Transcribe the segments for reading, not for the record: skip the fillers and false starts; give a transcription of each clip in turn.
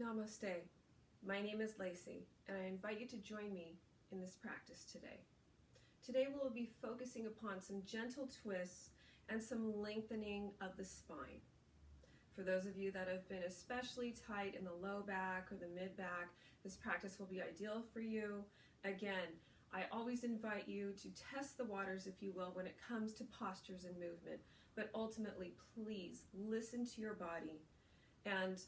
Namaste. My name is Lacey, and I invite you to join me in this practice today. Today we'll be focusing upon some gentle twists and some lengthening of the spine. For those of you that have been especially tight in the low back or the mid back, this practice will be ideal for you. Again, I always invite you to test the waters, if you will, when it comes to postures and movement, but ultimately, please listen to your body and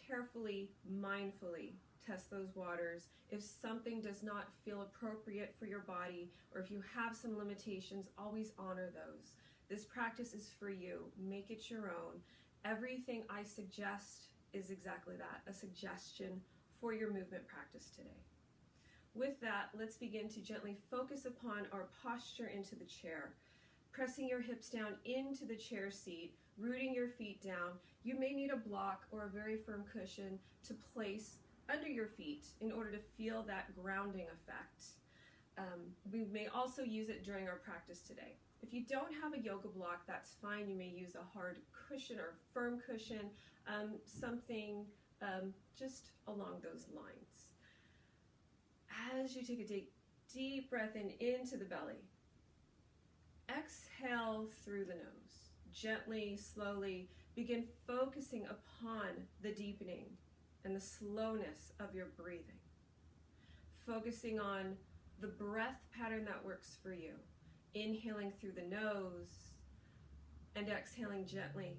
carefully, mindfully test those waters. If something does not feel appropriate for your body, or if you have some limitations, always honor those. This practice is for you. Make it your own. Everything I suggest is exactly that, a suggestion for your movement practice today. With that, let's begin to gently focus upon our posture into the chair. Pressing your hips down into the chair seat, rooting your feet down. You may need a block or a very firm cushion to place under your feet in order to feel that grounding effect. We may also use it during our practice today. If you don't have a yoga block, that's fine. You may use a hard cushion or firm cushion, something just along those lines. As you take a deep breath into the belly, exhale through the nose. Gently, slowly, begin focusing upon the deepening and the slowness of your breathing. Focusing on the breath pattern that works for you. Inhaling through the nose and exhaling gently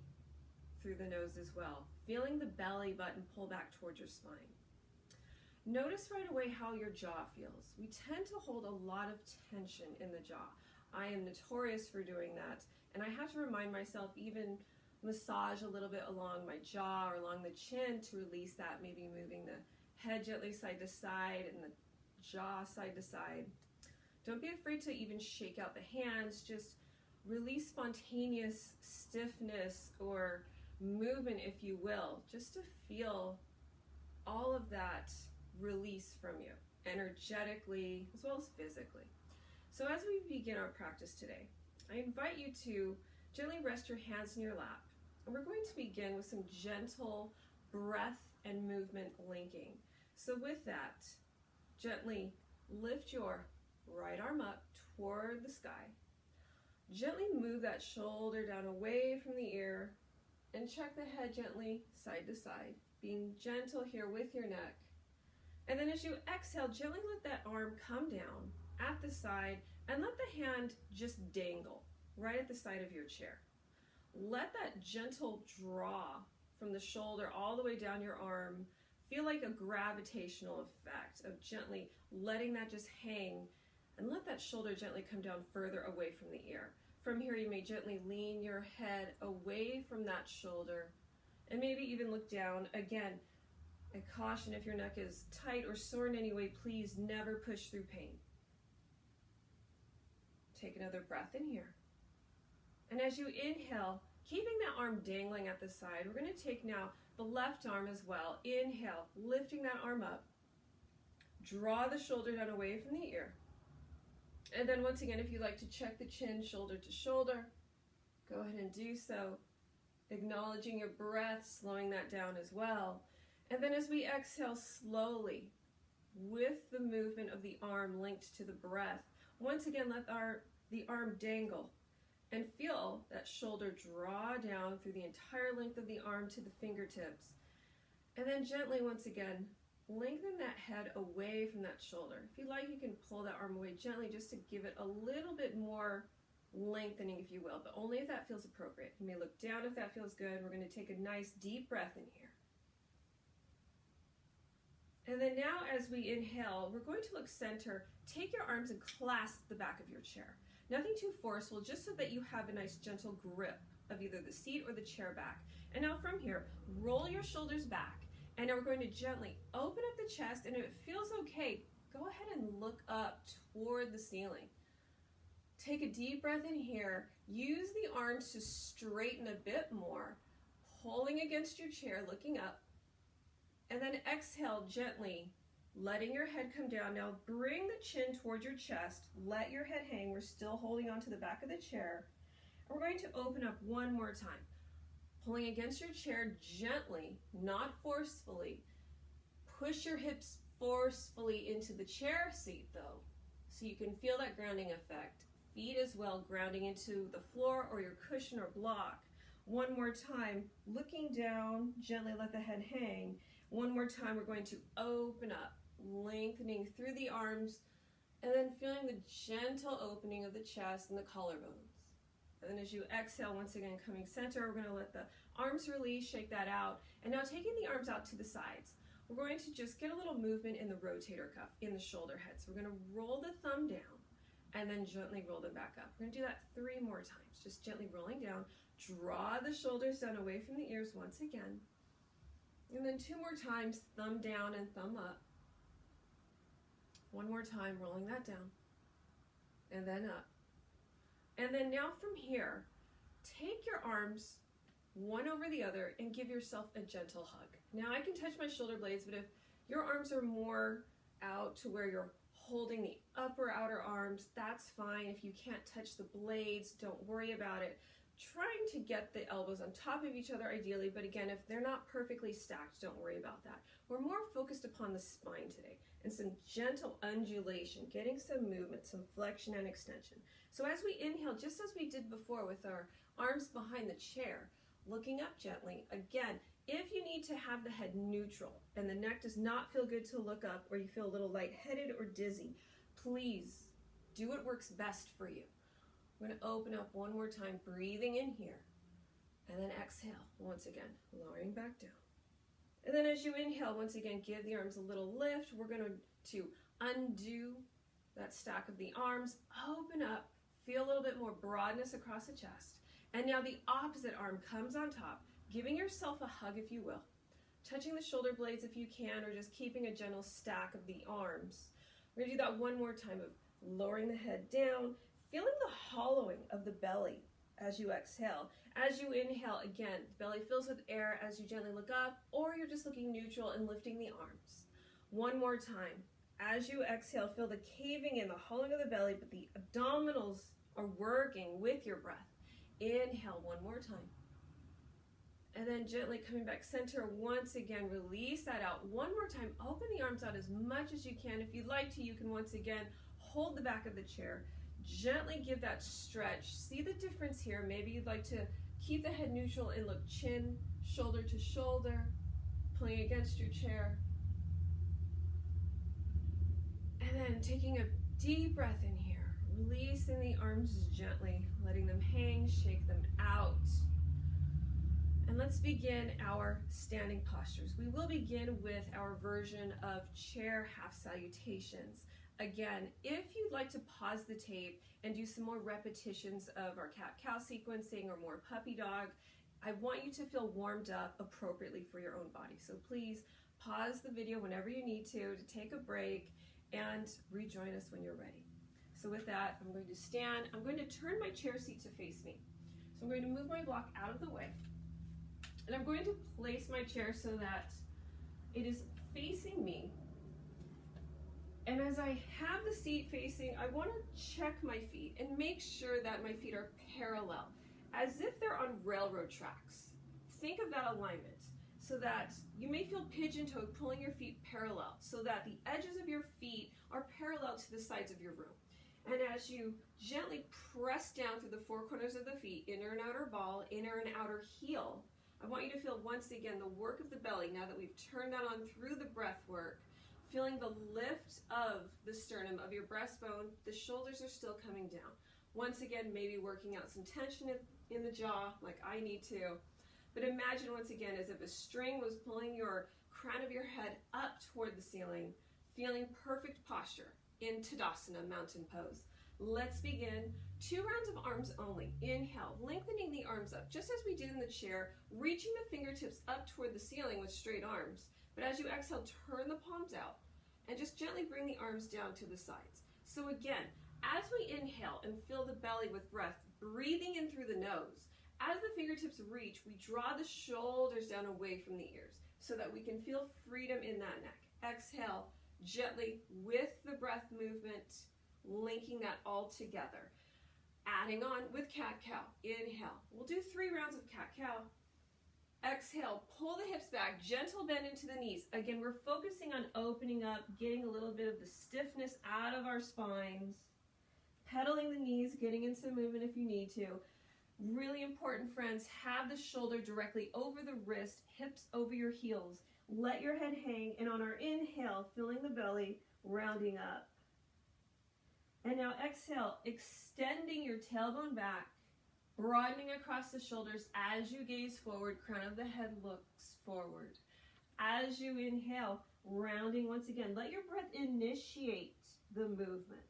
through the nose as well. Feeling the belly button pull back towards your spine. Notice right away how your jaw feels. We tend to hold a lot of tension in the jaw. I am notorious for doing that, and I have to remind myself, even massage a little bit along my jaw or along the chin to release that, maybe moving the head gently side to side and the jaw side to side. Don't be afraid to even shake out the hands. Just release spontaneous stiffness or movement, if you will, just to feel all of that release from you, energetically as well as physically. So as we begin our practice today, I invite you to gently rest your hands in your lap. And we're going to begin with some gentle breath and movement linking. So with that, gently lift your right arm up toward the sky. Gently move that shoulder down away from the ear and check the head gently side to side, being gentle here with your neck. And then as you exhale, gently let that arm come down at the side and let the hand just dangle right at the side of your chair. Let that gentle draw from the shoulder all the way down your arm feel like a gravitational effect of gently letting that just hang, and let that shoulder gently come down further away from the ear. From here, you may gently lean your head away from that shoulder and maybe even look down. Again, I caution, if your neck is tight or sore in any way, please never push through pain. Take another breath in here. And as you inhale, keeping that arm dangling at the side, we're going to take now the left arm as well. Inhale, lifting that arm up. Draw the shoulder down away from the ear. And then once again, if you like to check the chin, shoulder to shoulder, go ahead and do so. Acknowledging your breath, slowing that down as well. And then as we exhale slowly, with the movement of the arm linked to the breath, once again, let the arm dangle and feel that shoulder draw down through the entire length of the arm to the fingertips. And then gently, once again, lengthen that head away from that shoulder. If you like, you can pull that arm away gently just to give it a little bit more lengthening, if you will, but only if that feels appropriate. You may look down if that feels good. We're going to take a nice deep breath in here. And then now as we inhale, we're going to look center. Take your arms and clasp the back of your chair. Nothing too forceful, just so that you have a nice gentle grip of either the seat or the chair back. And now from here, roll your shoulders back. And now we're going to gently open up the chest, and if it feels okay, go ahead and look up toward the ceiling. Take a deep breath in here. Use the arms to straighten a bit more, pulling against your chair, looking up. And then exhale gently, letting your head come down. Now bring the chin toward your chest. Let your head hang. We're still holding on to the back of the chair. And we're going to open up one more time. Pulling against your chair gently, not forcefully. Push your hips forcefully into the chair seat though, so you can feel that grounding effect. Feet as well, grounding into the floor or your cushion or block. One more time, looking down, gently let the head hang. One more time, we're going to open up, lengthening through the arms, and then feeling the gentle opening of the chest and the collarbones. And then as you exhale, once again, coming center, we're going to let the arms release, shake that out. And now taking the arms out to the sides, we're going to just get a little movement in the rotator cuff, in the shoulder head. So we're going to roll the thumb down and then gently roll them back up. We're going to do that 3 more times, just gently rolling down. Draw the shoulders down away from the ears once again. And then 2 more times, thumb down and thumb up. 1 more time, rolling that down. And then up. And then now from here, take your arms one over the other and give yourself a gentle hug. Now I can touch my shoulder blades, but if your arms are more out to where you're holding the upper outer arms, that's fine. If you can't touch the blades, don't worry about it. Trying to get the elbows on top of each other ideally, but again, if they're not perfectly stacked, don't worry about that. We're more focused upon the spine today and some gentle undulation, getting some movement, some flexion and extension. So as we inhale, just as we did before with our arms behind the chair, looking up gently. Again, if you need to have the head neutral and the neck does not feel good to look up, or you feel a little lightheaded or dizzy, please do what works best for you. We're going to open up one more time, breathing in here, and then exhale once again, lowering back down. And then as you inhale, once again, give the arms a little lift. We're going to undo that stack of the arms, open up, feel a little bit more broadness across the chest. And now the opposite arm comes on top, giving yourself a hug if you will, touching the shoulder blades if you can, or just keeping a gentle stack of the arms. We're going to do that one more time of lowering the head down, feeling the hollowing of the belly as you exhale. As you inhale, again, the belly fills with air as you gently look up, or you're just looking neutral and lifting the arms. One more time. As you exhale, feel the caving in, the hollowing of the belly, but the abdominals are working with your breath. Inhale one more time. And then gently coming back center, once again, release that out. One more time, open the arms out as much as you can. If you'd like to, you can once again hold the back of the chair. Gently give that stretch. See the difference here. Maybe you'd like to keep the head neutral and look chin, shoulder to shoulder, pulling against your chair. And then taking a deep breath in here, releasing the arms gently, letting them hang, shake them out. And let's begin our standing postures. We will begin with our version of chair half salutations. Again, if you'd like to pause the tape and do some more repetitions of our cat-cow sequencing or more puppy dog, I want you to feel warmed up appropriately for your own body. So please pause the video whenever you need to take a break and rejoin us when you're ready. So with that, I'm going to stand. I'm going to turn my chair seat to face me. So I'm going to move my block out of the way. And I'm going to place my chair so that it is facing me. And as I have the seat facing, I want to check my feet and make sure that my feet are parallel, as if they're on railroad tracks. Think of that alignment so that you may feel pigeon-toed pulling your feet parallel, so that the edges of your feet are parallel to the sides of your room. And as you gently press down through the 4 corners of the feet, inner and outer ball, inner and outer heel, I want you to feel once again the work of the belly now that we've turned that on through the breath work. Feeling the lift of the sternum, of your breastbone. The shoulders are still coming down. Once again, maybe working out some tension in the jaw, like I need to. But imagine once again as if a string was pulling your crown of your head up toward the ceiling, feeling perfect posture in Tadasana, mountain pose. Let's begin. 2 rounds of arms only. Inhale, lengthening the arms up, just as we did in the chair, reaching the fingertips up toward the ceiling with straight arms. But as you exhale, turn the palms out and just gently bring the arms down to the sides. So again, as we inhale and fill the belly with breath, breathing in through the nose, as the fingertips reach, we draw the shoulders down away from the ears so that we can feel freedom in that neck. Exhale, gently with the breath movement, linking that all together. Adding on with cat-cow. Inhale. We'll do 3 rounds of cat-cow. Exhale, pull the hips back, gentle bend into the knees. Again, we're focusing on opening up, getting a little bit of the stiffness out of our spines, pedaling the knees, getting in some movement if you need to. Really important, friends, have the shoulder directly over the wrist, hips over your heels. Let your head hang, and on our inhale, filling the belly, rounding up. And now exhale, extending your tailbone back, broadening across the shoulders as you gaze forward, crown of the head looks forward. As you inhale, rounding once again. Let your breath initiate the movement.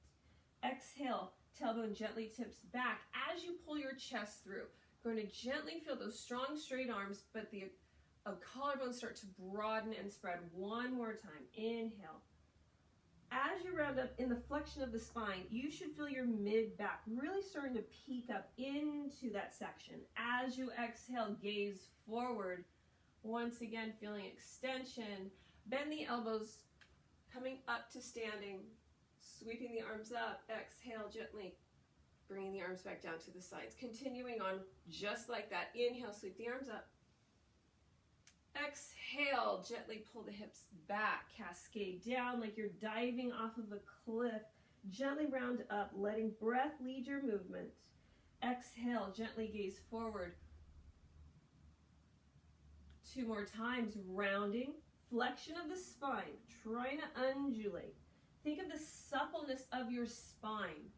Exhale, tailbone gently tips back as you pull your chest through. Going to gently feel those strong, straight arms, but the collarbones start to broaden and spread. One more time. Inhale. As you round up in the flexion of the spine, you should feel your mid-back really starting to peek up into that section. As you exhale, gaze forward. Once again, feeling extension. Bend the elbows, coming up to standing. Sweeping the arms up. Exhale gently. Bringing the arms back down to the sides. Continuing on just like that. Inhale, sweep the arms up. Exhale, gently pull the hips back, cascade down like you're diving off of a cliff. Gently round up, letting breath lead your movement. Exhale, gently gaze forward. 2 more times, rounding, flexion of the spine, trying to undulate. Think of the suppleness of your spine.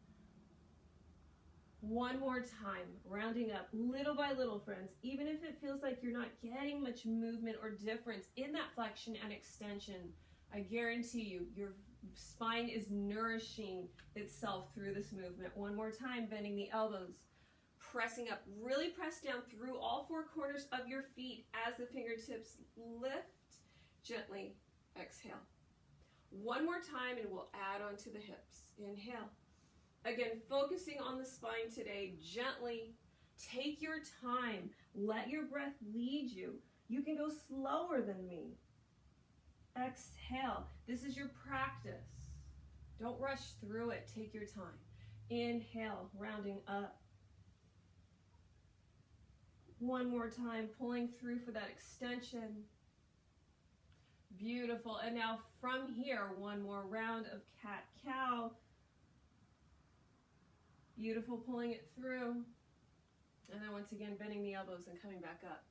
1 more time, rounding up little by little, friends. Even if it feels like you're not getting much movement or difference in that flexion and extension, I guarantee you, your spine is nourishing itself through this movement. 1 more time, bending the elbows, pressing up. Really press down through all 4 corners of your feet as the fingertips lift. Gently exhale. 1 more time, and we'll add on to the hips. Inhale. Again, focusing on the spine today, gently take your time. Let your breath lead you. You can go slower than me. Exhale. This is your practice. Don't rush through it. Take your time. Inhale, rounding up. 1 more time, pulling through for that extension. Beautiful. And now from here, 1 more round of cat-cow. Beautiful, pulling it through. And then once again, bending the elbows and coming back up.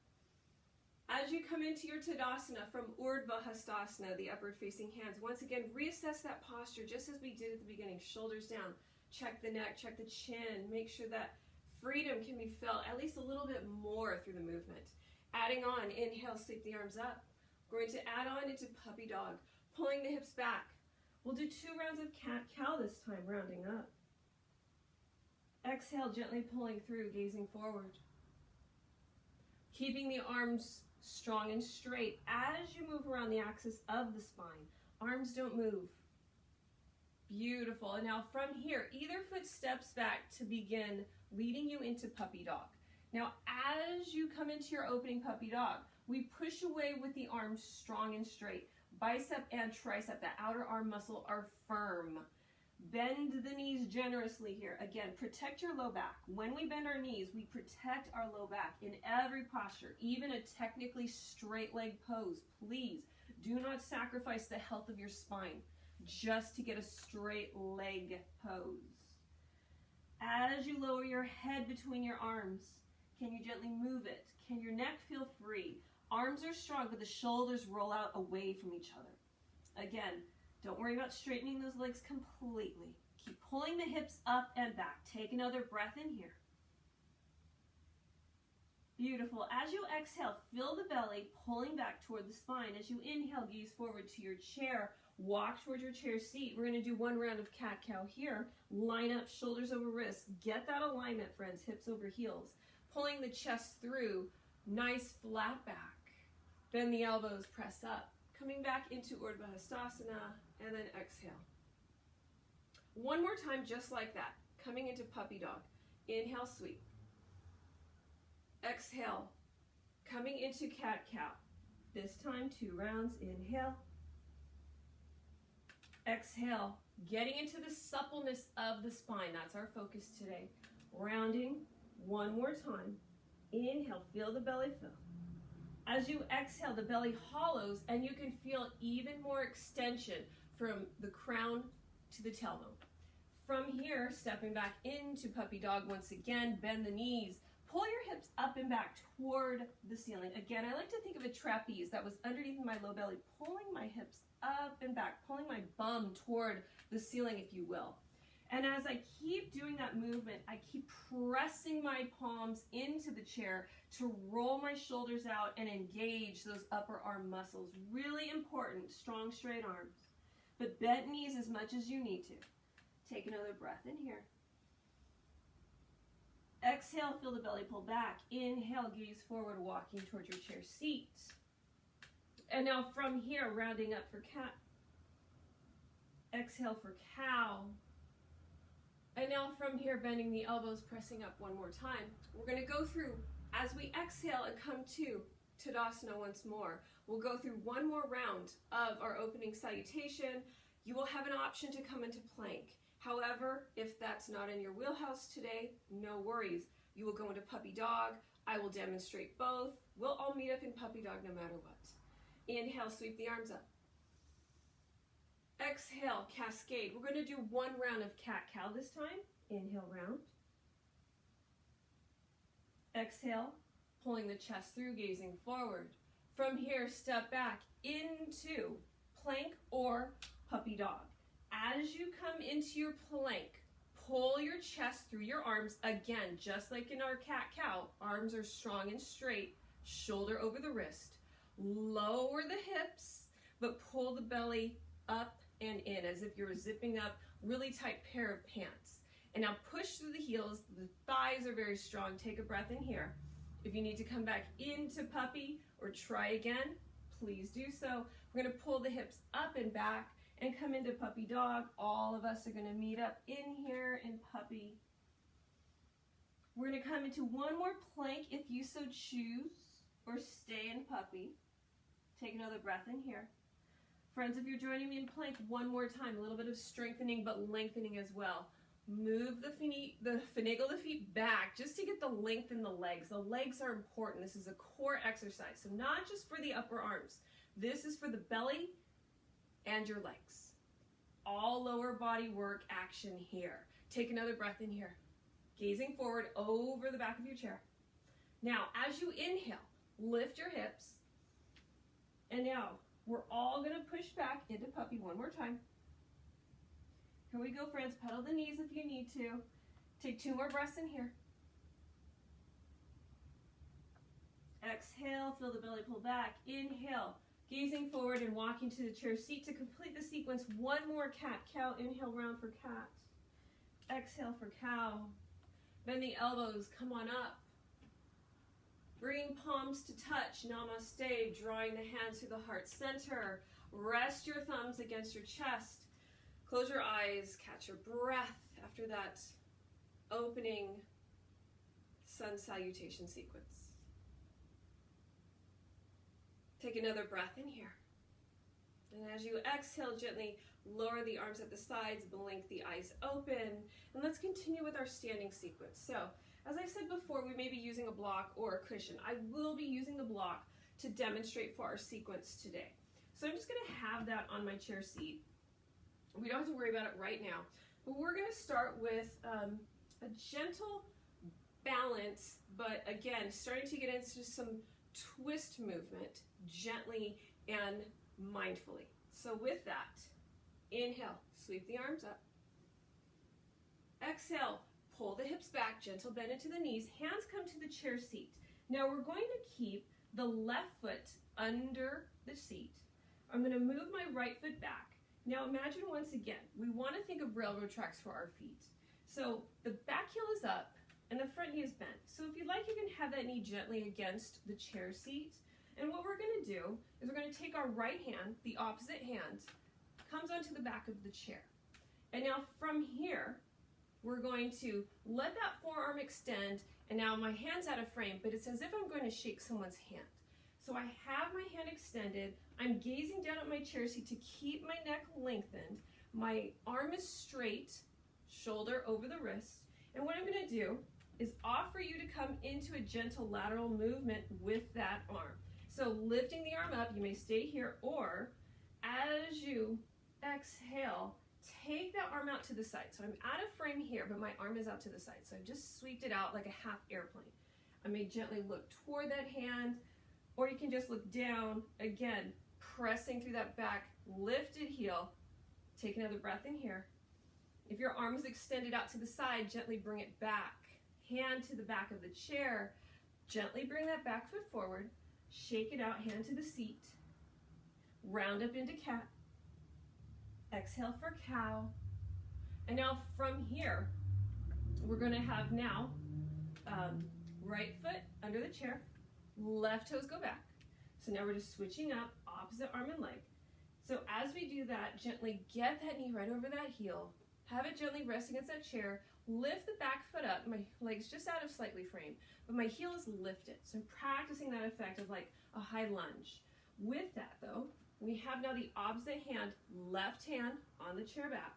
As you come into your Tadasana from Urdhva Hastasana, the upward facing hands, once again, reassess that posture just as we did at the beginning. Shoulders down. Check the neck, check the chin. Make sure that freedom can be felt at least a little bit more through the movement. Adding on, inhale, sweep the arms up. We're going to add on into puppy dog, pulling the hips back. We'll do 2 rounds of cat-cow this time, rounding up. Exhale, gently pulling through, gazing forward. Keeping the arms strong and straight as you move around the axis of the spine. Arms don't move. Beautiful. And now from here, either foot steps back to begin leading you into puppy dog. Now, as you come into your opening puppy dog, we push away with the arms strong and straight. Bicep and tricep, the outer arm muscle, are firm. Bend the knees generously here. Again, protect your low back. When we bend our knees, we protect our low back in every posture, even a technically straight leg pose. Please do not sacrifice the health of your spine just to get a straight leg pose. As you lower your head between your arms, can you gently move it? Can your neck feel free? Arms are strong, but the shoulders roll out away from each other. Again, don't worry about straightening those legs completely. Keep pulling the hips up and back. Take another breath in here. Beautiful. As you exhale, fill the belly, pulling back toward the spine. As you inhale, gaze forward to your chair. Walk toward your chair seat. We're going to do 1 round of cat-cow here. Line up, shoulders over wrists. Get that alignment, friends, hips over heels. Pulling the chest through. Nice flat back. Bend the elbows, press up. Coming back into Urdhva Hastasana, and then exhale. 1 more time, just like that. Coming into puppy dog. Inhale, sweep. Exhale. Coming into cat-cow. This time, 2 rounds. Inhale. Exhale. Getting into the suppleness of the spine. That's our focus today. Rounding. 1 more time. Inhale. Feel the belly fill. As you exhale, the belly hollows and you can feel even more extension from the crown to the tailbone. From here, stepping back into puppy dog once again, bend the knees, pull your hips up and back toward the ceiling. Again, I like to think of a trapeze that was underneath my low belly, pulling my hips up and back, pulling my bum toward the ceiling, if you will. And as I keep doing that movement, I keep pressing my palms into the chair to roll my shoulders out and engage those upper arm muscles. Really important, strong, straight arms. But bent knees as much as you need to. Take another breath in here. Exhale, feel the belly pull back. Inhale, gaze forward, walking towards your chair seat. And now from here, rounding up for cat. Exhale for cow. And now from here, bending the elbows, pressing up one more time. We're going to go through, as we exhale and come to Tadasana once more, we'll go through one more round of our opening salutation. You will have an option to come into plank. However, if that's not in your wheelhouse today, no worries. You will go into puppy dog. I will demonstrate both. We'll all meet up in puppy dog no matter what. Inhale, sweep the arms up. Exhale, cascade. We're going to do one round of cat-cow this time. Inhale, round. Exhale, pulling the chest through, gazing forward. From here, step back into plank or puppy dog. As you come into your plank, pull your chest through your arms. Again, just like in our cat-cow, arms are strong and straight, shoulder over the wrist. Lower the hips, but pull the belly up and in as if you're zipping up really tight pair of pants. And now push through the heels. The thighs are very strong. Take a breath in here. If you need to come back into puppy or try again, please do so. We're going to pull the hips up and back and come into puppy dog. All of us are going to meet up in here in puppy. We're going to come into one more plank if you so choose, or stay in puppy. Take another breath in here. Friends, if you're joining me in plank, one more time, a little bit of strengthening but lengthening as well. Move finagle the feet back just to get the length in the legs. The legs are important. This is a core exercise. So not just for the upper arms. This is for the belly and your legs. All lower body work action here. Take another breath in here. Gazing forward over the back of your chair. Now, as you inhale, lift your hips. And now, we're all going to push back into puppy one more time. Here we go, friends. Pedal the knees if you need to. Take 2 more breaths in here. Exhale, feel the belly pull back. Inhale, gazing forward and walking to the chair seat to complete the sequence. One more cat-cow. Inhale, round for cat. Exhale for cow. Bend the elbows, come on up. Bringing palms to touch, Namaste, drawing the hands through the heart center. Rest your thumbs against your chest. Close your eyes, catch your breath after that opening sun salutation sequence. Take another breath in here. And as you exhale, gently lower the arms at the sides, blink the eyes open, and let's continue with our standing sequence. So, as I said before, we may be using a block or a cushion. I will be using the block to demonstrate for our sequence today. So I'm just going to have that on my chair seat. We don't have to worry about it right now, but we're going to start with a gentle balance, but again, starting to get into some twist movement, gently and mindfully. So with that, inhale, sweep the arms up. Exhale, pull the hips back, gentle bend into the knees, hands come to the chair seat. Now we're going to keep the left foot under the seat. I'm going to move my right foot back. Now imagine once again, we want to think of railroad tracks for our feet. So the back heel is up and the front knee is bent. So if you'd like, you can have that knee gently against the chair seat. And what we're going to do is we're going to take our right hand, the opposite hand, comes onto the back of the chair. And now from here, we're going to let that forearm extend, and now my hand's out of frame, but it's as if I'm going to shake someone's hand. So I have my hand extended, I'm gazing down at my chair seat to keep my neck lengthened, my arm is straight, shoulder over the wrist, and what I'm going to do is offer you to come into a gentle lateral movement with that arm. So lifting the arm up, you may stay here, or as you exhale, take that arm out to the side. So I'm out of frame here, but my arm is out to the side. So I've just sweeped it out like a half airplane. I may gently look toward that hand, or you can just look down, again, pressing through that back, lifted heel. Take another breath in here. If your arm is extended out to the side, gently bring it back. Hand to the back of the chair. Gently bring that back foot forward. Shake it out, hand to the seat. Round up into cat. Exhale for cow. And now from here, we're going to have now right foot under the chair, left toes go back. So now we're just switching up, opposite arm and leg. So as we do that, gently get that knee right over that heel. Have it gently rest against that chair. Lift the back foot up. My leg's just out of slightly frame, but my heel is lifted. So I'm practicing that effect of like a high lunge. With that though, we have now the opposite hand, left hand on the chair back.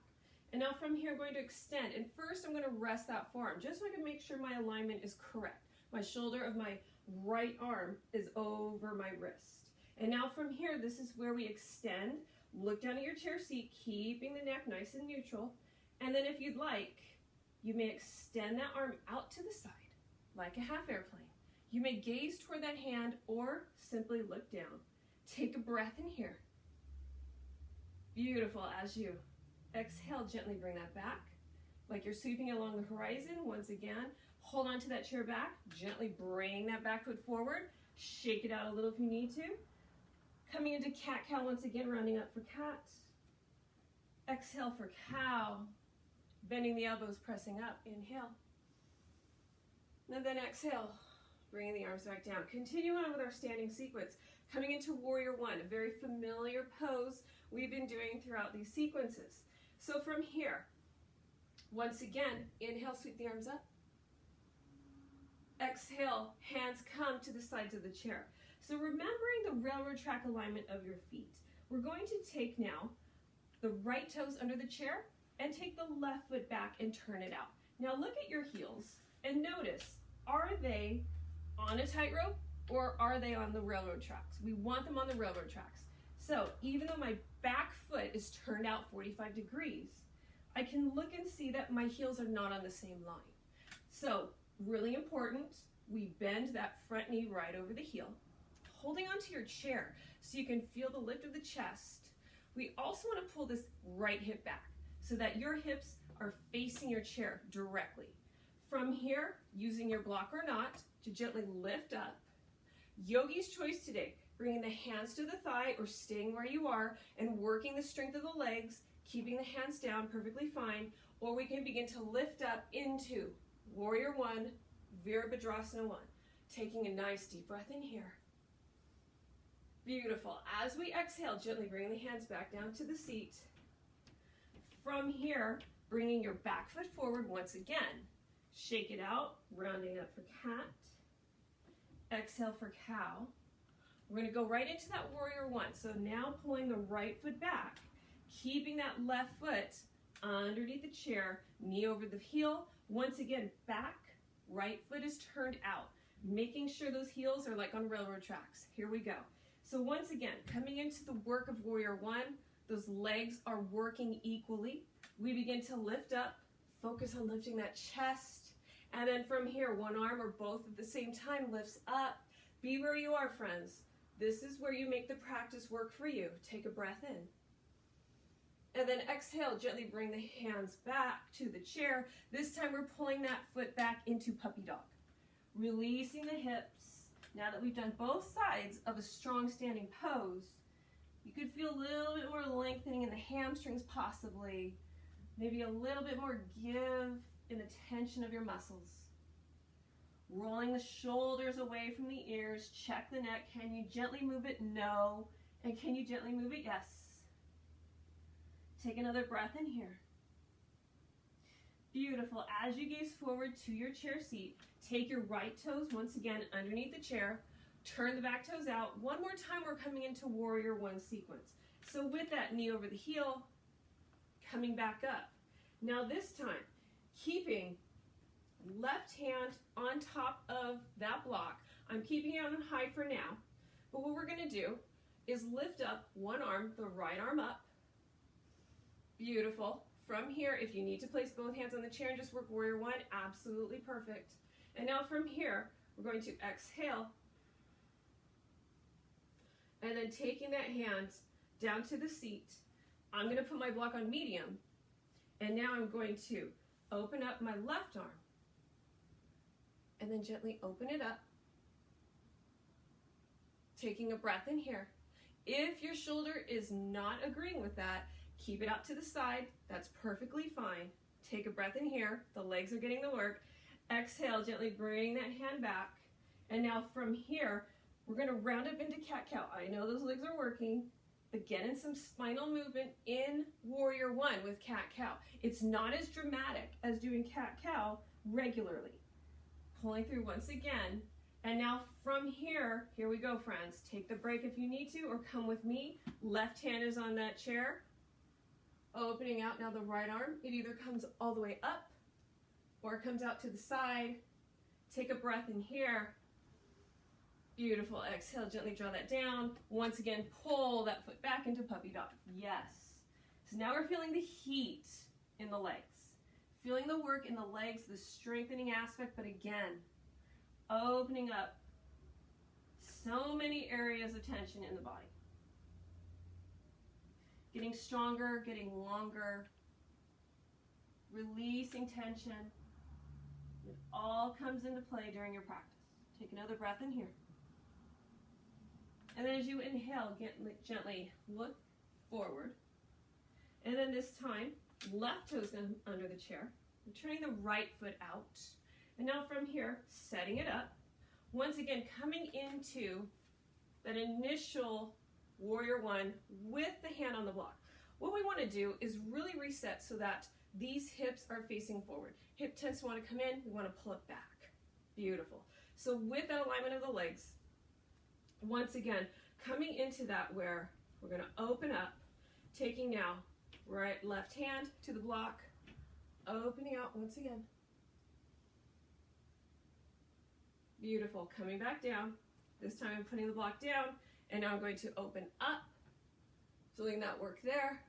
And now from here, I'm going to extend. And first I'm going to rest that forearm, just so I can make sure my alignment is correct. My shoulder of my right arm is over my wrist. And now from here, this is where we extend. Look down at your chair seat, keeping the neck nice and neutral. And then if you'd like, you may extend that arm out to the side, like a half airplane. You may gaze toward that hand or simply look down. Take a breath in here. Beautiful. As you exhale, gently bring that back, like you're sweeping along the horizon. Once again, hold on to that chair back. Gently bring that back foot forward. Shake it out a little if you need to. Coming into cat-cow once again, rounding up for cat. Exhale for cow. Bending the elbows, pressing up. Inhale. And then exhale, bringing the arms back down. Continue on with our standing sequence. Coming into warrior one, a very familiar pose we've been doing throughout these sequences. So from here, once again, inhale, sweep the arms up. Exhale, hands come to the sides of the chair. So remembering the railroad track alignment of your feet, we're going to take now the right toes under the chair and take the left foot back and turn it out. Now look at your heels and notice, are they on a tightrope or are they on the railroad tracks? We want them on the railroad tracks. So even though my back foot is turned out 45 degrees, I can look and see that my heels are not on the same line. So really important, we bend that front knee right over the heel, holding onto your chair so you can feel the lift of the chest. We also want to pull this right hip back so that your hips are facing your chair directly. From here, using your block or not to gently lift up. Yogi's choice today, bringing the hands to the thigh or staying where you are and working the strength of the legs, keeping the hands down, perfectly fine. Or we can begin to lift up into warrior one, Virabhadrasana one. Taking a nice deep breath in here. Beautiful. As we exhale, gently bring the hands back down to the seat. From here, bringing your back foot forward once again. Shake it out, rounding up for cat. Exhale for cow. We're going to go right into that warrior one. So now pulling the right foot back, keeping that left foot underneath the chair, knee over the heel. Once again, back, right foot is turned out, making sure those heels are like on railroad tracks. Here we go. So once again, coming into the work of warrior one, those legs are working equally. We begin to lift up, focus on lifting that chest. And then from here, one arm or both at the same time lifts up. Be where you are, friends. This is where you make the practice work for you. Take a breath in. And then exhale, gently bring the hands back to the chair. This time we're pulling that foot back into puppy dog. Releasing the hips. Now that we've done both sides of a strong standing pose, you could feel a little bit more lengthening in the hamstrings possibly. Maybe a little bit more give in the tension of your muscles. Rolling the shoulders away from the ears. Check the neck. Can you gently move it? No. And can you gently move it? Yes. Take another breath in here. Beautiful. As you gaze forward to your chair seat, take your right toes once again underneath the chair. Turn the back toes out. One more time, we're coming into warrior one sequence. So with that, knee over the heel, coming back up. Now this time, keeping left hand on top of that block. I'm keeping it on high for now. But what we're going to do is lift up one arm, the right arm up. Beautiful. From here, if you need to place both hands on the chair and just work warrior one, absolutely perfect. And now from here, we're going to exhale. And then taking that hand down to the seat, I'm going to put my block on medium. And now I'm going to open up my left arm. And then gently open it up. Taking a breath in here. If your shoulder is not agreeing with that, keep it out to the side. That's perfectly fine. Take a breath in here. The legs are getting the work. Exhale, gently bring that hand back. And now from here, we're going to round up into cat-cow. I know those legs are working, but get in some spinal movement in warrior one with cat-cow. It's not as dramatic as doing cat-cow regularly. Pulling through once again. And now from here, here we go, friends. Take the break if you need to, or come with me. Left hand is on that chair. Opening out now the right arm. It either comes all the way up or it comes out to the side. Take a breath in here. Beautiful. Exhale, gently draw that down. Once again, pull that foot back into puppy dog. Yes. So now we're feeling the heat in the legs. Feeling the work in the legs, the strengthening aspect, but again, opening up so many areas of tension in the body. Getting stronger, getting longer, releasing tension. It all comes into play during your practice. Take another breath in here. And then as you inhale, gently look forward. And then this time, left toe's under the chair. I'm turning the right foot out. And now from here, setting it up. Once again, coming into that initial warrior one with the hand on the block. What we want to do is really reset so that these hips are facing forward. Hip tends to want to come in, we want to pull it back. Beautiful. So with that alignment of the legs, once again, coming into that where we're going to open up, taking now right left hand to the block, opening out once again. Beautiful. Coming back down. This time I'm putting the block down, and now I'm going to open up, feeling that work there.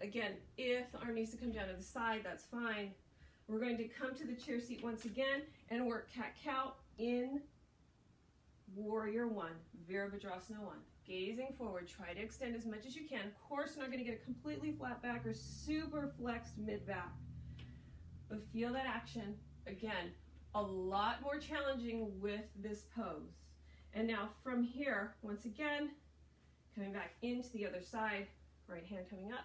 Again, if the arm needs to come down to the side, that's fine. We're going to come to the chair seat once again and work cat-cow in warrior one, Virabhadrasana 1. Gazing forward, try to extend as much as you can. Of course, we're not going to get a completely flat back or super flexed mid-back. But feel that action. Again, a lot more challenging with this pose. And now from here, once again, coming back into the other side, right hand coming up.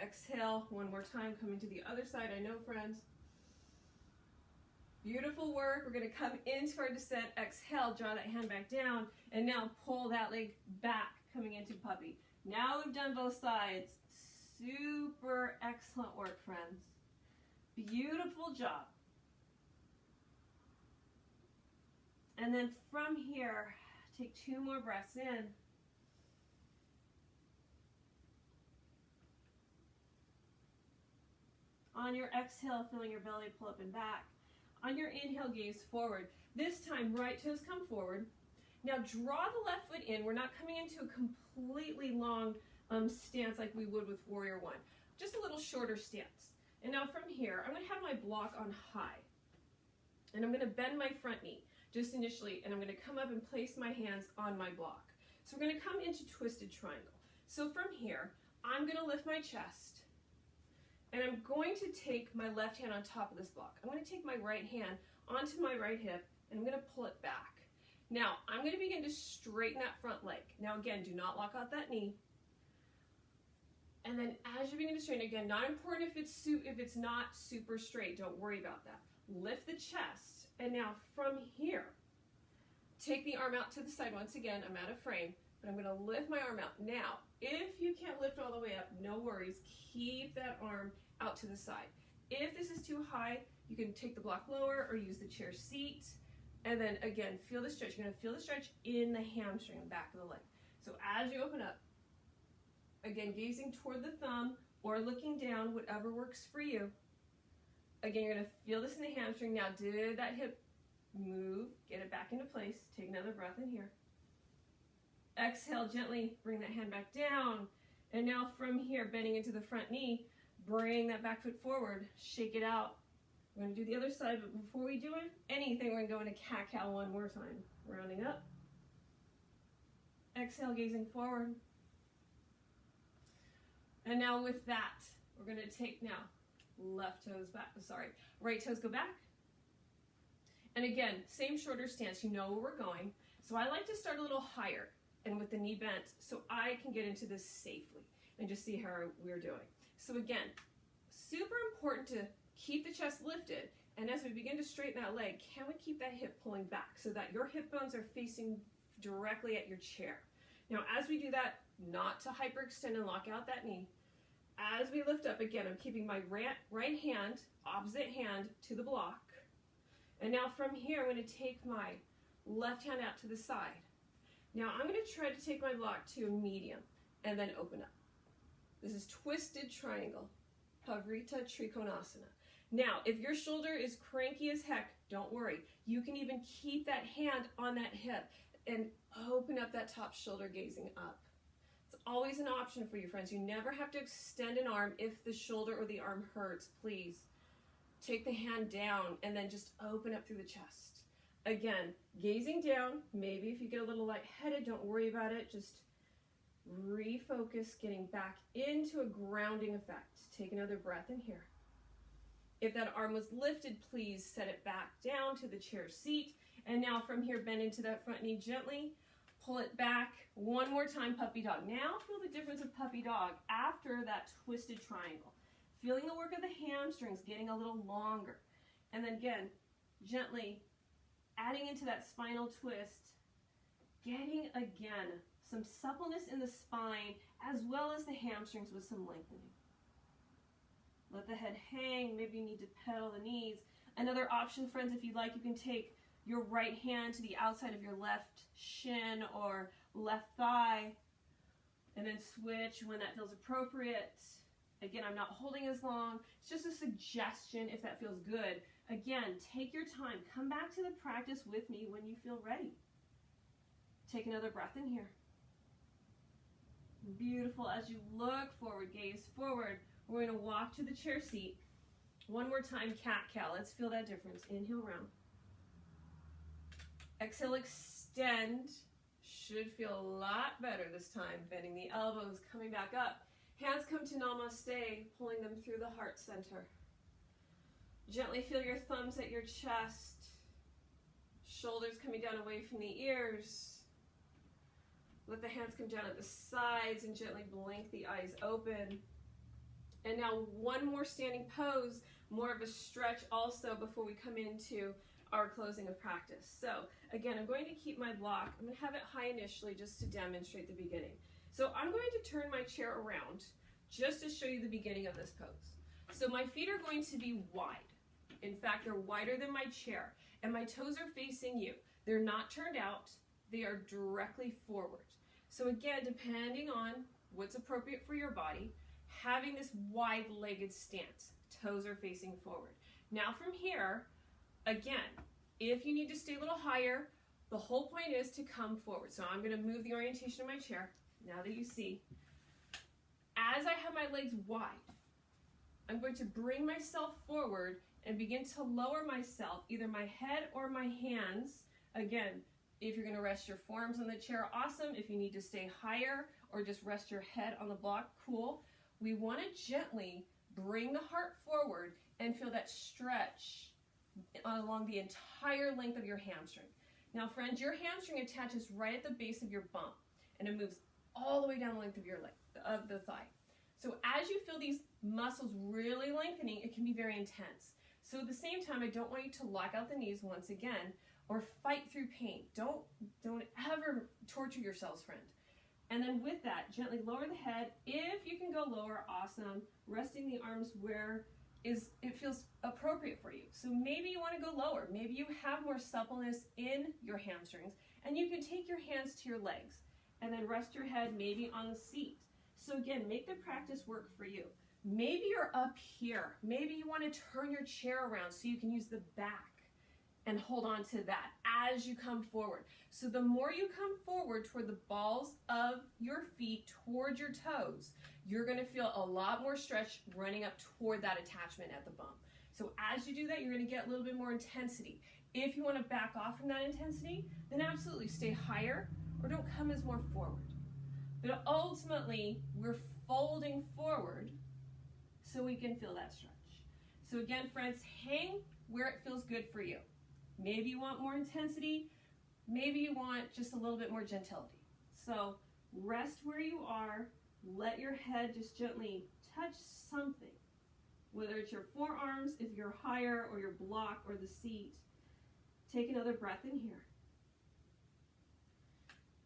Exhale, one more time, coming to the other side. I know, friends. Beautiful work. We're going to come into our descent. Exhale, draw that hand back down, and now pull that leg back, coming into puppy. Now we've done both sides. Super excellent work, friends. Beautiful job. And then from here, take 2 more breaths in. On your exhale, feeling your belly pull up and back. On your inhale, gaze forward. This time, right toes come forward. Now draw the left foot in. We're not coming into a completely long stance like we would with warrior one. Just a little shorter stance. And now from here, I'm going to have my block on high. And I'm going to bend my front knee just initially, and I'm going to come up and place my hands on my block. So we're going to come into twisted triangle. So from here, I'm going to lift my chest, and I'm going to take my left hand on top of this block. I'm going to take my right hand onto my right hip, and I'm going to pull it back. Now, I'm going to begin to straighten that front leg. Now again, do not lock out that knee. And then as you begin to straighten, again, not important if it's not super straight, don't worry about that. Lift the chest, and now from here, take the arm out to the side. Once again, I'm out of frame, but I'm going to lift my arm out. Now, if you can't lift all the way up, no worries. Keep that arm out to the side. If this is too high, you can take the block lower or use the chair seat. And then again, feel the stretch. You're going to feel the stretch in the hamstring, back of the leg. So as you open up, again, gazing toward the thumb or looking down, whatever works for you. Again, you're going to feel this in the hamstring. Now, did that hip move? Get it back into place. Take another breath in here. Exhale, gently bring that hand back down. And now from here, bending into the front knee, bring that back foot forward. Shake it out. We're going to do the other side, but before we do anything, we're going to go into cat-cow one more time. Rounding up. Exhale, gazing forward. And now with that, we're going to take now right toes go back. And again, same shorter stance. You know where we're going. So I like to start a little higher and with the knee bent so I can get into this safely and just see how we're doing. So again, super important to keep the chest lifted. And as we begin to straighten that leg, can we keep that hip pulling back so that your hip bones are facing directly at your chair? Now, as we do that, not to hyperextend and lock out that knee. As we lift up, again, I'm keeping my right hand, opposite hand to the block. And now from here, I'm going to take my left hand out to the side. Now I'm going to try to take my block to a medium and then open up. This is twisted triangle, Pavrita Trikonasana. Now, if your shoulder is cranky as heck, don't worry. You can even keep that hand on that hip and open up that top shoulder gazing up. It's always an option for you, friends. You never have to extend an arm if the shoulder or the arm hurts. Please take the hand down and then just open up through the chest. Again, gazing down. Maybe if you get a little lightheaded, don't worry about it. Just refocus, getting back into a grounding effect. Take another breath in here. If that arm was lifted, please set it back down to the chair seat. And now from here, bend into that front knee gently. Pull it back. One more time, puppy dog. Now feel the difference of puppy dog after that twisted triangle. Feeling the work of the hamstrings getting a little longer. And then again, gently adding into that spinal twist, getting again some suppleness in the spine as well as the hamstrings with some lengthening. Let the head hang. Maybe you need to pedal the knees. Another option, friends, if you'd like, you can take your right hand to the outside of your left shin or left thigh and then switch when that feels appropriate. Again, I'm not holding as long. It's just a suggestion if that feels good. Again, take your time. Come back to the practice with me when you feel ready. Take another breath in here. Beautiful. As you look forward, gaze forward. We're going to walk to the chair seat. One more time, cat-cow. Let's feel that difference. Inhale, round. Exhale, extend. Should feel a lot better this time. Bending the elbows, coming back up. Hands come to Namaste, pulling them through the heart center. Gently feel your thumbs at your chest. Shoulders coming down away from the ears. Let the hands come down at the sides and gently blink the eyes open. And now one more standing pose, more of a stretch also before we come into our closing of practice. So again, I'm going to keep my block. I'm going to have it high initially just to demonstrate the beginning. So I'm going to turn my chair around just to show you the beginning of this pose. So my feet are going to be wide. In fact, they're wider than my chair, and my toes are facing you. They're not turned out. They are directly forward. So again, depending on what's appropriate for your body, having this wide-legged stance, toes are facing forward. Now from here, again, if you need to stay a little higher, the whole point is to come forward. So I'm going to move the orientation of my chair, now that you see. As I have my legs wide, I'm going to bring myself forward and begin to lower myself, either my head or my hands. Again, if you're going to rest your forearms on the chair, awesome. If you need to stay higher or just rest your head on the block, cool. We want to gently bring the heart forward and feel that stretch along the entire length of your hamstring. Now, friends, your hamstring attaches right at the base of your bump, and it moves all the way down the length of your leg, of the thigh. So as you feel these muscles really lengthening, it can be very intense. So at the same time, I don't want you to lock out the knees once again or fight through pain. Don't ever torture yourselves, friend. And then with that, gently lower the head. If you can go lower, awesome. Resting the arms where it feels appropriate for you. So maybe you want to go lower. Maybe you have more suppleness in your hamstrings, and you can take your hands to your legs and then rest your head maybe on the seat. So again, make the practice work for you. Maybe you're up here. Maybe you want to turn your chair around so you can use the back and hold on to that as you come forward. So the more you come forward toward the balls of your feet, toward your toes, you're going to feel a lot more stretch running up toward that attachment at the bum. So as you do that, you're going to get a little bit more intensity. If you want to back off from that intensity, then absolutely stay higher or don't come as more forward. But ultimately, we're folding forward so we can feel that stretch. So again, friends, hang where it feels good for you. Maybe you want more intensity. Maybe you want just a little bit more gentility. So rest where you are. Let your head just gently touch something, whether it's your forearms, if you're higher, or your block, or the seat. Take another breath in here.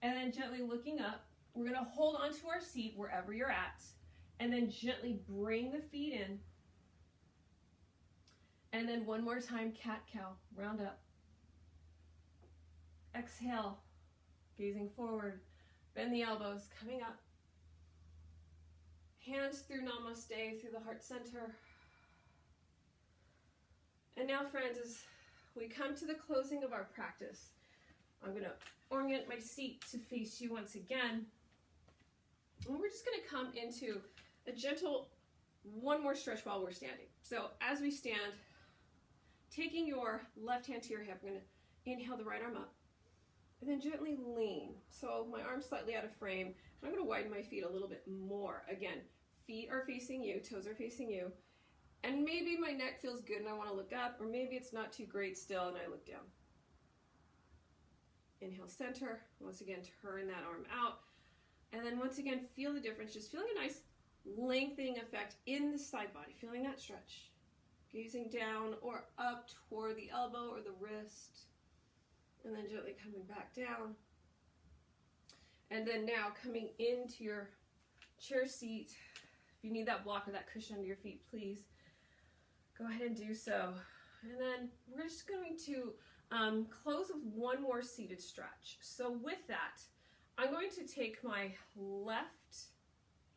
And then gently looking up, we're going to hold onto our seat wherever you're at, and then gently bring the feet in. And then one more time, cat-cow, round up. Exhale, gazing forward, bend the elbows, coming up. Hands through Namaste, through the heart center. And now, friends, as we come to the closing of our practice, I'm going to orient my seat to face you once again. And we're just going to come into a gentle one more stretch while we're standing. So as we stand, taking your left hand to your hip, I'm going to inhale the right arm up. And then gently lean. So my arm's slightly out of frame. I'm going to widen my feet a little bit more. Again, feet are facing you, toes are facing you. And maybe my neck feels good and I want to look up, or maybe it's not too great still and I look down. Inhale, center. Once again, turn that arm out. And then once again, feel the difference. Just feeling a nice lengthening effect in the side body. Feeling that stretch. Gazing down or up toward the elbow or the wrist. And then gently coming back down. And then now coming into your chair seat. If you need that block or that cushion under your feet, please go ahead and do so. And then we're just going to close with one more seated stretch. So with that, I'm going to take my left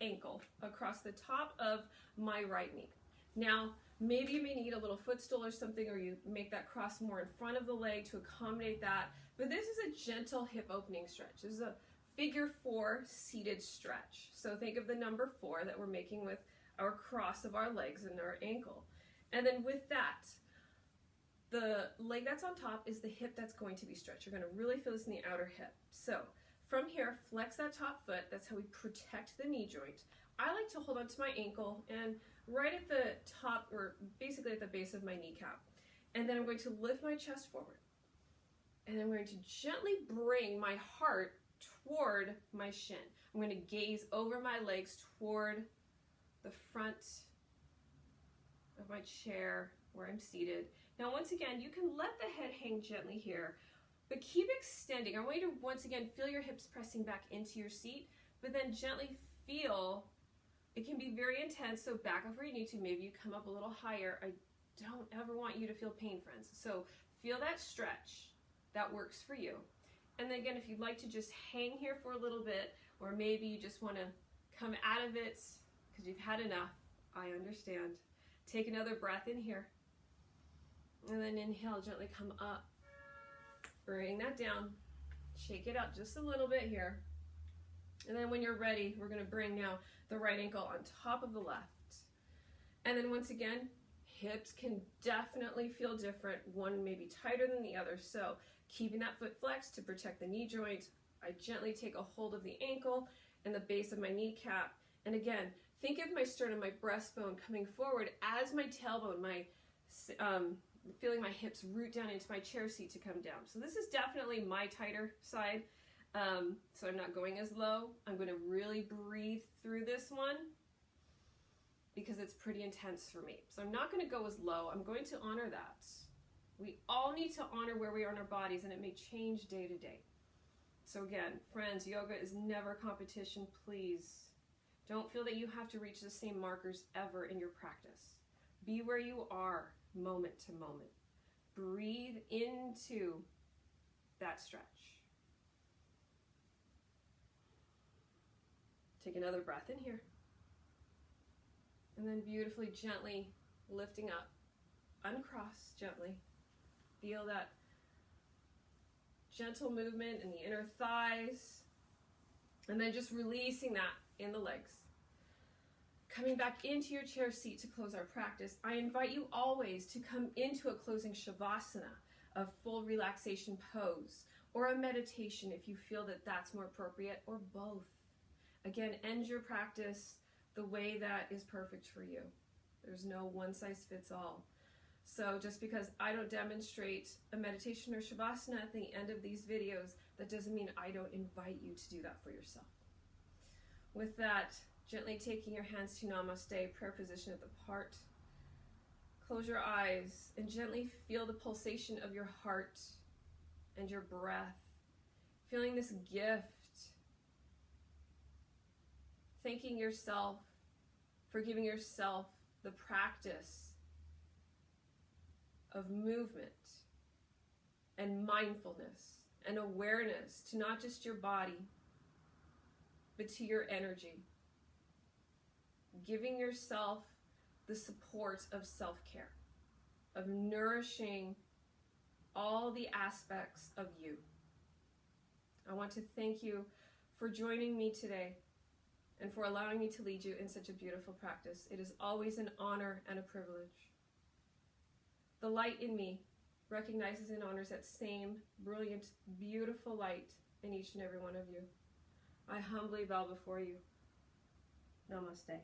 ankle across the top of my right knee. Now, maybe you may need a little footstool or something, or you make that cross more in front of the leg to accommodate that. But this is a gentle hip opening stretch. This is a figure 4 seated stretch. So think of the number 4 that we're making with our cross of our legs and our ankle. And then with that, the leg that's on top is the hip that's going to be stretched. You're going to really feel this in the outer hip. So from here, flex that top foot. That's how we protect the knee joint. I like to hold onto my ankle and right at the top, or basically at the base of my kneecap. And then I'm going to lift my chest forward. And I'm going to gently bring my heart toward my shin. I'm going to gaze over my legs toward the front of my chair where I'm seated. Now, once again, you can let the head hang gently here, but keep extending. I want you to, once again, feel your hips pressing back into your seat, but then gently feel. It can be very intense, so back up where you need to. Maybe you come up a little higher. I don't ever want you to feel pain, friends. So feel that stretch. That works for you. And then again, if you'd like to just hang here for a little bit, or maybe you just want to come out of it because you've had enough, I understand. Take another breath in here. And then inhale, gently come up. Bring that down. Shake it up just a little bit here. And then when you're ready, we're going to bring now the right ankle on top of the left. And then once again, hips can definitely feel different. One may be tighter than the other. So keeping that foot flexed to protect the knee joint. I gently take a hold of the ankle and the base of my kneecap. And again, think of my sternum, my breastbone coming forward as my tailbone, feeling my hips root down into my chair seat to come down. So this is definitely my tighter side. So I'm not going as low. I'm going to really breathe through this one because it's pretty intense for me. So I'm not going to go as low. I'm going to honor that. We all need to honor where we are in our bodies, and it may change day to day. So again, friends, yoga is never competition. Please don't feel that you have to reach the same markers ever in your practice. Be where you are moment to moment. Breathe into that stretch. Take another breath in here. And then beautifully, gently lifting up. Uncross gently. Feel that gentle movement in the inner thighs. And then just releasing that in the legs. Coming back into your chair seat to close our practice, I invite you always to come into a closing shavasana, a full relaxation pose, or a meditation if you feel that that's more appropriate, or both. Again, end your practice the way that is perfect for you. There's no one size fits all. So just because I don't demonstrate a meditation or shavasana at the end of these videos, that doesn't mean I don't invite you to do that for yourself. With that, gently taking your hands to Namaste, prayer position at the heart. Close your eyes and gently feel the pulsation of your heart and your breath. Feeling this gift. Thanking yourself for giving yourself the practice of movement and mindfulness and awareness to not just your body, but to your energy. Giving yourself the support of self-care, of nourishing all the aspects of you. I want to thank you for joining me today and for allowing me to lead you in such a beautiful practice. It is always an honor and a privilege. The light in me recognizes and honors that same brilliant, beautiful light in each and every one of you. I humbly bow before you. Namaste.